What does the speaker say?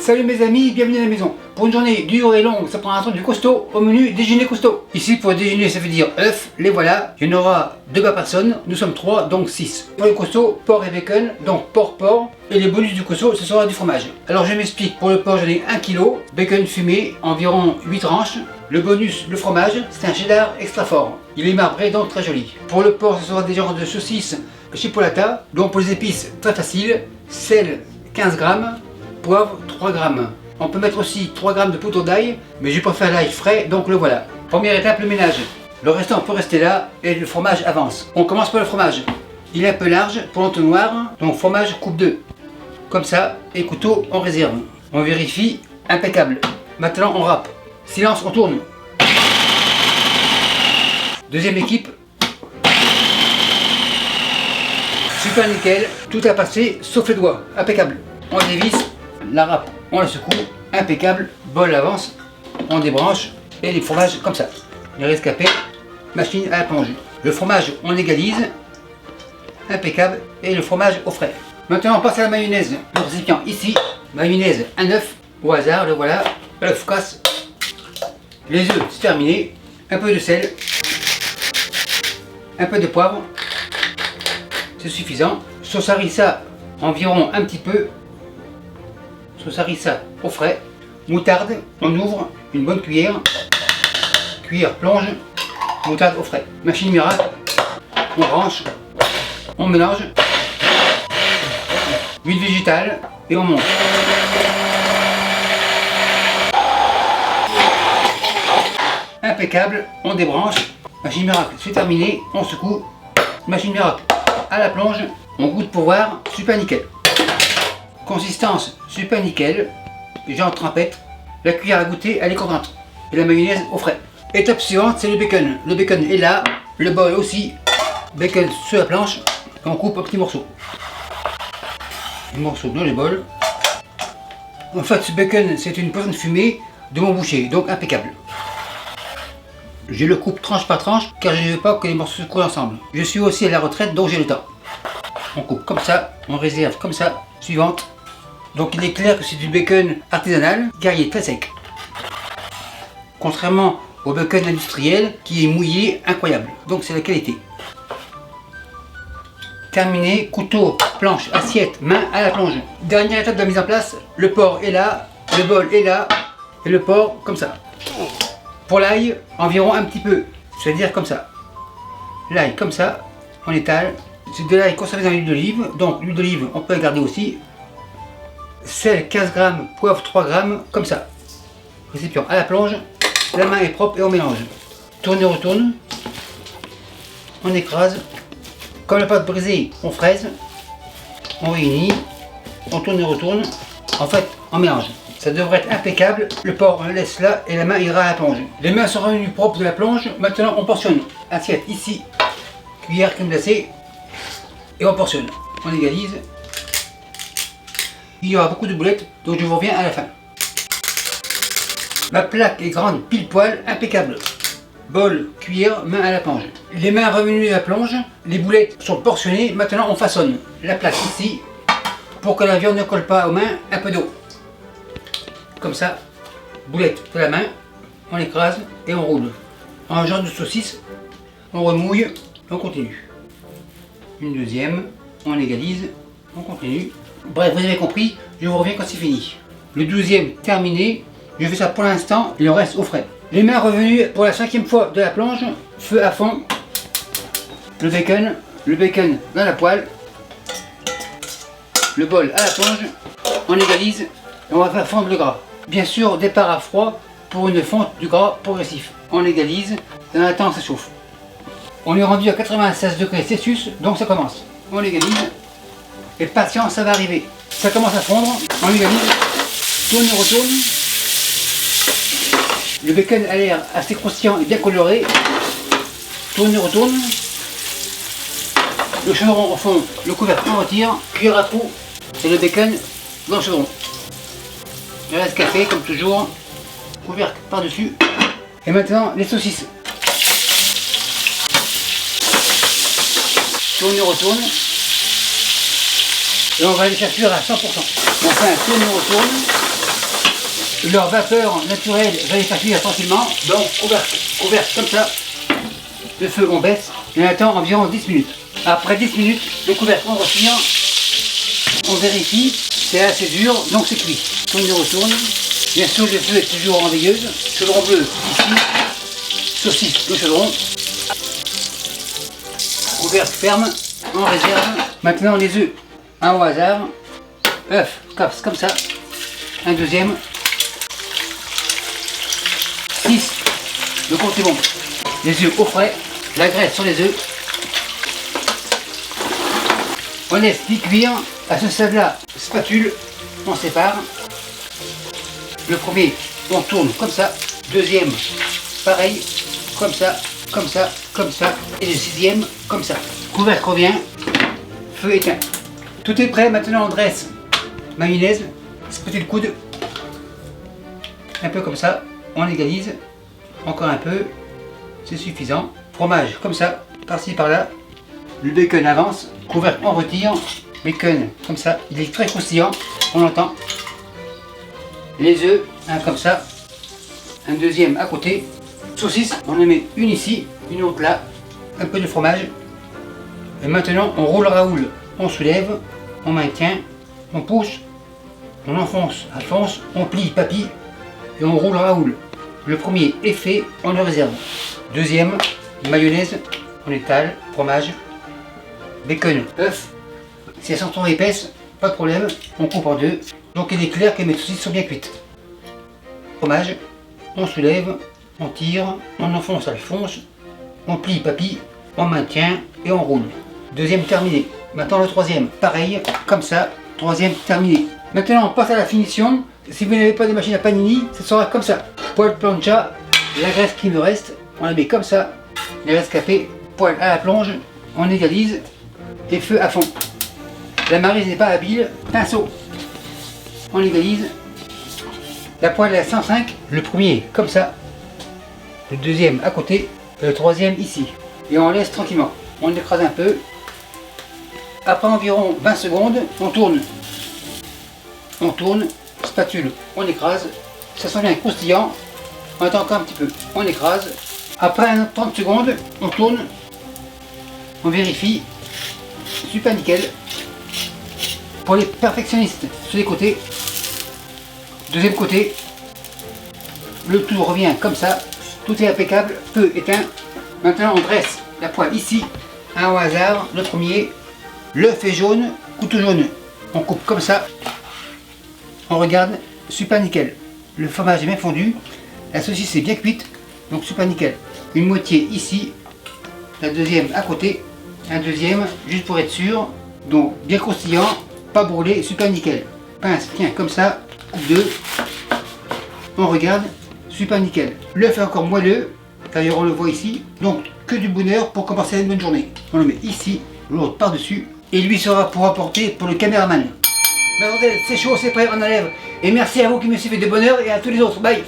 Salut mes amis, bienvenue à la maison. Pour une journée dure et longue, ça prend un truc du costaud au menu déjeuner costaud. Ici pour déjeuner ça veut dire œufs, les voilà. Il y en aura 2 par personne, nous sommes 3 donc 6. Pour le costaud, porc et bacon, donc porc. Et les bonus du costaud, ce sera du fromage. Alors je m'explique, pour le porc j'en ai 1 kg, bacon fumé, environ 8 tranches. Le bonus, le fromage, c'est un cheddar extra fort. Il est marbré donc très joli. Pour le porc, ce sera des genres de saucisses chipolata. Donc pour les épices, très facile, sel 15 grammes. Poivre 3 grammes. On peut mettre aussi 3 grammes de poudre d'ail, mais je préfère l'ail frais, donc le voilà. Première étape, le ménage. Le restant peut rester là et le fromage avance. On commence par le fromage. Il est un peu large pour l'entonnoir, donc fromage coupe 2. Comme ça, et couteau en réserve. On vérifie, impeccable. Maintenant on râpe. Silence, on tourne. Deuxième équipe. Super nickel, tout a passé sauf les doigts, impeccable. On dévisse. La râpe, on la secoue, impeccable, bol avance, on débranche et les fromages comme ça. Les rescapés, machine à la plonge. Le fromage, on égalise, impeccable, et le fromage au frais. Maintenant on passe à la mayonnaise. Le récipient ici, mayonnaise, un œuf, au hasard, le voilà, l'œuf casse. Les œufs, c'est terminé, un peu de sel, un peu de poivre, c'est suffisant. Sauce harissa, environ un petit peu. Sauce harissa au frais, moutarde, on ouvre une bonne cuillère, cuillère plonge, moutarde au frais. Machine miracle, on branche, on mélange, huile végétale et on monte. Impeccable, on débranche, machine miracle, c'est terminé, on secoue, machine miracle à la plonge, on goûte pour voir, super nickel. Consistance super nickel, genre trempette, la cuillère à goûter elle est contente, et la mayonnaise au frais. Étape suivante c'est le bacon. Le bacon est là, le bol aussi, bacon sur la planche, on coupe en petits morceaux. Les morceaux dans les bols. En fait ce bacon c'est une poisson fumée de mon boucher, donc impeccable. Je le coupe tranche par tranche car je ne veux pas que les morceaux se coulent ensemble. Je suis aussi à la retraite donc j'ai le temps. On coupe comme ça, on réserve comme ça. Suivante. Donc il est clair que c'est du bacon artisanal car il est très sec. Contrairement au bacon industriel qui est mouillé, incroyable. Donc c'est la qualité. Terminé, couteau, planche, assiette, main à la plonge. Dernière étape de la mise en place, le porc est là, le bol est là et le porc comme ça. Pour l'ail, environ un petit peu, c'est-à-dire comme ça. L'ail comme ça, on étale. C'est de l'ail conservé dans l'huile d'olive, donc l'huile d'olive on peut la garder aussi. Sel 15 grammes, poivre 3 grammes, comme ça. Récipient à la plonge, la main est propre et on mélange. Tourne et retourne, on écrase. Comme la pâte brisée, on fraise, on réunit, on tourne et retourne. En fait, on mélange. Ça devrait être impeccable. Le porc on le laisse là et la main ira à la plonge. Les mains sont revenues propres de la plonge. Maintenant on portionne. Assiette ici, cuillère crème glacée. Et on portionne, on égalise. Il y aura beaucoup de boulettes, donc je vous reviens à la fin. Ma plaque est grande, pile poil, impeccable. Bol, cuillère, main à la plonge. Les mains revenues à la plonge, les boulettes sont portionnées, maintenant on façonne. La plaque ici, pour que la viande ne colle pas aux mains, un peu d'eau. Comme ça, boulette de la main, on écrase et on roule. En genre de saucisse, on remouille, on continue. Une deuxième, on égalise, on continue. Bref, vous avez compris, je vous reviens quand c'est fini. Le 12e terminé, je fais ça pour l'instant, il en reste au frais. Les mains revenues pour la 5e fois de la plonge, feu à fond, le bacon dans la poêle, le bol à la plonge, on égalise et on va faire fondre le gras. Bien sûr, départ à froid pour une fonte du gras progressif. On égalise, dans le temps ça chauffe. On est rendu à 96 degrés Celsius, donc ça commence. On égalise, et patience, ça va arriver. Ça commence à fondre, on égalise, tourne et retourne. Le bacon a l'air assez croustillant et bien coloré. Tourne et retourne. Le chaudron au fond, le couvercle on retire, cuillère à trous, et le bacon dans le chaudron. Le reste café, comme toujours, couvercle par-dessus. Et maintenant, les saucisses. Tourne et retourne. Et on va les faire cuire à 100%. On fait un tourne et retourne. leur vapeur naturelle va les faire cuire tranquillement. Donc couvercle comme ça. Le feu on baisse et on attend environ 10 minutes. Après 10 minutes, le couvercle on retire. On vérifie, c'est assez dur, donc c'est cuit. On y retourne. Bien sûr, le feu est toujours en veilleuse. Chaudron bleu ici. Saucisse, le chaudron. Couvercle ferme, on réserve. Maintenant les œufs, un au hasard. Œuf, comme ça. Un deuxième. 6. Le compte est bon. Les œufs au frais. La graisse sur les œufs. On laisse cuire. À ce stade-là, spatule, on sépare. Le premier, on tourne comme ça. Deuxième, pareil, comme ça, comme ça, comme ça. Et le sixième, comme ça. Couvercle revient, feu éteint. Tout est prêt, maintenant on dresse. Mayonnaise, spatule le coude. Un peu comme ça, on égalise. Encore un peu, c'est suffisant. Fromage, comme ça, par-ci, par-là. Le bacon avance, couvercle on retire. Bacon, comme ça, il est très croustillant, on l'entend. Les œufs, un comme ça, un deuxième à côté. Saucisse, on en met une ici, une autre là, un peu de fromage. Et maintenant, on roule raoule, on soulève, on maintient, on pousse, on enfonce, on plie, papille, et on roule raoule. Le premier est fait, on le réserve. Deuxième, mayonnaise, on étale, fromage, bacon, œuf. Si elles sont trop épaisses, pas de problème, on coupe en deux. Donc il est clair que mes saucisses sont bien cuites. Fromage, on soulève, on tire, on enfonce, on plie, papille, on maintient et on roule. Deuxième terminé. Maintenant le troisième, pareil, comme ça, troisième terminé. Maintenant on passe à la finition. Si vous n'avez pas de machine à panini, ce sera comme ça. Poêle plancha, la graisse qui me reste, on la met comme ça. La graisse café, poêle à la plonge, on égalise et feu à fond. La maryse n'est pas habile, pinceau. On égalise. La poêle est à 105, le premier comme ça, le deuxième à côté, le troisième ici. Et on laisse tranquillement. On écrase un peu. Après environ 20 secondes, on tourne. On tourne, spatule, on écrase. Ça sent bien croustillant. On attend encore un petit peu. On écrase. Après 30 secondes, on tourne. On vérifie. Super nickel. Pour les perfectionnistes, sur les côtés. Deuxième côté. Le tout revient comme ça. Tout est impeccable. Feu éteint. Maintenant on dresse la poêle ici. Un au hasard. Le premier. L'œuf est jaune. Couteau jaune. On coupe comme ça. On regarde. Super nickel. Le fromage est bien fondu. La saucisse est bien cuite. Donc super nickel. Une moitié ici. La deuxième à côté. Un deuxième juste pour être sûr. Donc bien croustillant. Pas brûlé, super nickel. Pince, tiens, comme ça, coupe deux. On regarde, super nickel. L'œuf est encore moelleux, d'ailleurs on le voit ici. Donc que du bonheur pour commencer une bonne journée. On le met ici, l'autre par-dessus. Et lui sera pour apporter pour le caméraman. Mais attendez, c'est chaud, c'est prêt, on enlève. Et merci à vous qui me suivez de bonheur et à tous les autres. Bye.